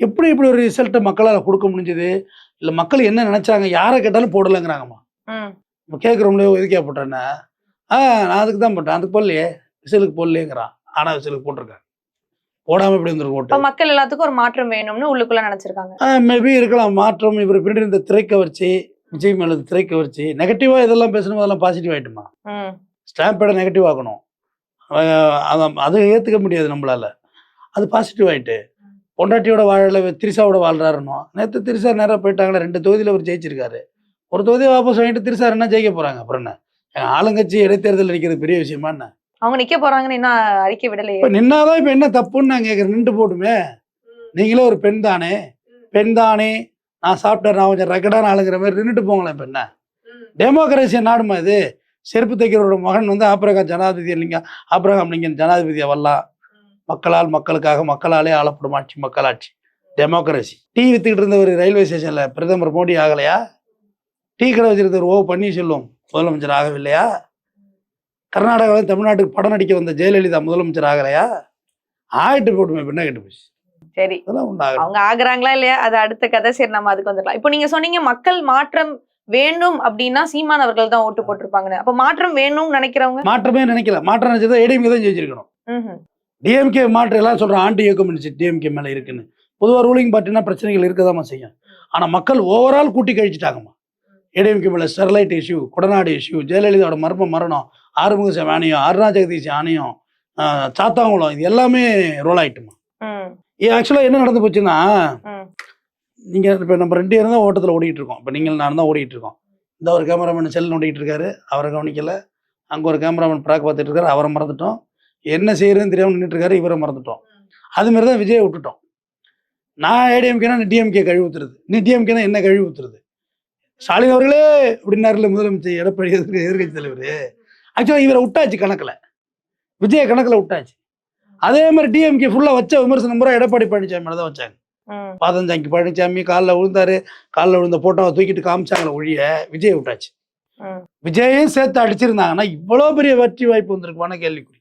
எப்படி இப்படி ஒரு ரிசல்ட்டை மக்களால் கொடுக்க முடிஞ்சது? இல்லை மக்கள் என்ன நினைச்சாங்க? யாரை கேட்டாலும் போடலைங்கிறாங்கம்மா. இப்போ கேட்குறோம்லையோ எதுக்கே போட்டேன்னா, நான் அதுக்கு தான் போட்டேன், அதுக்கு போடலையே, விசிலுக்கு போடலையேங்கிறான். ஆனால் விசிலுக்கு போட்டிருக்கேன். போடாமல் இப்படி வந்துருக்கு ஓட்டு. மக்கள் எல்லாத்துக்கும் ஒரு மாற்றம் வேணும்னு உள்ளுக்குள்ள நினைச்சிருக்காங்க. மேபி இருக்கலாம் மாற்றம். இவர் பின்னாடி இந்த திரைக்கவர்ச்சி, விஜய் மேல திரைக்கவர்ச்சி, நெகட்டிவாக இதெல்லாம் பேசணும், அதெல்லாம் பாசிட்டிவ் ஆகிட்டுமா. ஸ்டாம்பேடை நெகட்டிவ் ஆக்கணும், அதை ஏற்றுக்க முடியாது நம்மளால. அது பாசிட்டிவ் ஆகிட்டு பொண்டாட்டியோட வாழல திரிசாவோட வாழ்றாருனோ. நேற்று திரிசா நேராக போயிட்டாங்களே, 2 தொகுதியில் அவர் ஜெயிச்சிருக்காரு. ஒரு தொகுதியை வாபஸ் வாங்கிட்டு திரிசா என்ன ஜெயிக்க போறாங்க? அப்புறம் என்ன ஆளுங்கட்சி இடைத்தேர்தல் நிற்கிறது பெரிய விஷயமா என்ன? அவங்க நிக்க போறாங்கன்னு என்ன அறிக்கை விடலையே. இப்போ நின்னாதான் இப்போ என்ன தப்புன்னு நான் கேட்குறேன். நின்று போட்டுமே, நீங்களே ஒரு பெண் தானே, பெண் தானே, நான் சாப்பிட்டேன், நான் கொஞ்சம் ரெக்கடான ஆளுங்கிற மாதிரி நின்றுட்டு போங்களேன். இப்போ என்ன டெமோக்ரஸி நாடுமா இது? செருப்பு தைக்கிறவரோட மகன் வந்து ஆப்ரகாம் ஜனாதிபதி இல்லைங்க, ஆப்ரகாம் லிங்கன் ஜனாதிபதியா வரலாம். மக்களால் மக்களுக்காக மக்களாலே ஆளப்படும் ஆட்சி மக்களாட்சி, டெமோக்ரஸி. டீ வித்துக்கிட்டு இருந்த ஒரு ரயில்வே ஸ்டேஷன்ல பிரதமர் மோடி ஆகலையா? டீ கடை வச்சிருந்தவர் பன்னீர்செல்வம் முதலமைச்சர் ஆகவில்லையா? கர்நாடகாவில் தமிழ்நாட்டுக்கு படம் நடிக்க வந்த ஜெயலலிதா முதலமைச்சர் ஆகலையா? ஆயிட்டு போட்டுமே, என்ன கேட்டு போச்சு. சரி, அவங்க ஆகுறாங்களா இல்லையா அது அடுத்த கதை. சரி, நம்ம அதுக்கு வந்துடலாம். இப்போ நீங்க சொன்னீங்க மக்கள் மாற்றம் வேணும் அப்படின்னா சீமான் அவர்கள் தான் ஓட்டு போட்டிருப்பாங்கன்னு. அப்ப மாற்றம் வேணும்னு நினைக்கிறவங்க மாற்றமே நினைக்கல. மாற்றம் நினைச்சதா ஏடிஎம்கே தான் ஜெயிச்சிருக்கணும். டிஎம்கே மாற்றம் எல்லாம் சொல்றோம், ஆன்டி இயக்கம் டிஎம்கே மேல இருக்குன்னு. பொதுவாக ரூலிங் பார்ட்டினா பிரச்சனைகள் இருக்கதாமா செய்யும். ஆனா மக்கள் ஓவரால் கூட்டி கழிச்சிட்டாங்கம்மா. ஏடிஎம்கே மேல ஸ்டெர்லைட் இஷ்யூ, கொடநாடு இஷ்யூ, ஜெயலலிதாவோட மரணம், ஆறுமுகசாமி ஆணையம், அருணா ஜெகதீஷ் ஆணையம், சாத்தாங்குளம், இது எல்லாமே ரோல் ஆயிட்டுமா. ஆக்சுவலா என்ன நடந்து போச்சுன்னா, நீங்க இப்போ நம்ம 2 பேரும் தான் ஓட்டத்தில் ஓடிட்டு இருக்கோம். இப்போ நீங்கள் நான் தான் ஓடிட்டு இருக்கோம். இந்த ஒரு கேமராமேன் செல் நோண்டிட்டு இருக்காரு, அவரை கவனிக்கல. அங்கே ஒரு கேமராமேன் ப்ராக் பார்த்துட்டு இருக்காரு, அவரை மறந்துட்டோம். என்ன செய்யறதுன்னு தெரியாமல் நின்றுட்டு இருக்காரு, இவரை மறந்துட்டோம். அதுமாரி தான் விஜயை விட்டுட்டோம். நான் ஏடிஎம்கேனா நீ டிஎம்கே கழுவி ஊத்துறது, நீ டிஎம்கேனா என்ன கழுவி ஊத்துறது. ஸ்டாலின் அவர்களே அப்படின்னாருல முதலமைச்சர் எடப்பாடி எதிர்கட்சி தலைவர். ஆக்சுவலாக இவரை விட்டாச்சு கணக்கில், விஜய கணக்கில் விட்டாச்சு. அதே மாதிரி டிஎம்கே ஃபுல்லாக வச்ச விமர்சனம் பூரா எடப்பாடி பழனிசாமி தான் வச்சாங்க. பாதஞ்சாங்கி பழனிசாமி காலில் விழுந்தாரு, காலில் விழுந்த போட்டோவை தூக்கிட்டு காமிச்சாங்களே ஒழிய விஜய் விட்டாச்சு. விஜயும் சேர்த்து அடிச்சிருந்தாங்கன்னா இவ்வளோ பெரிய வெற்றி வாய்ப்பு வந்திருக்குமான கேள்விக்குறி.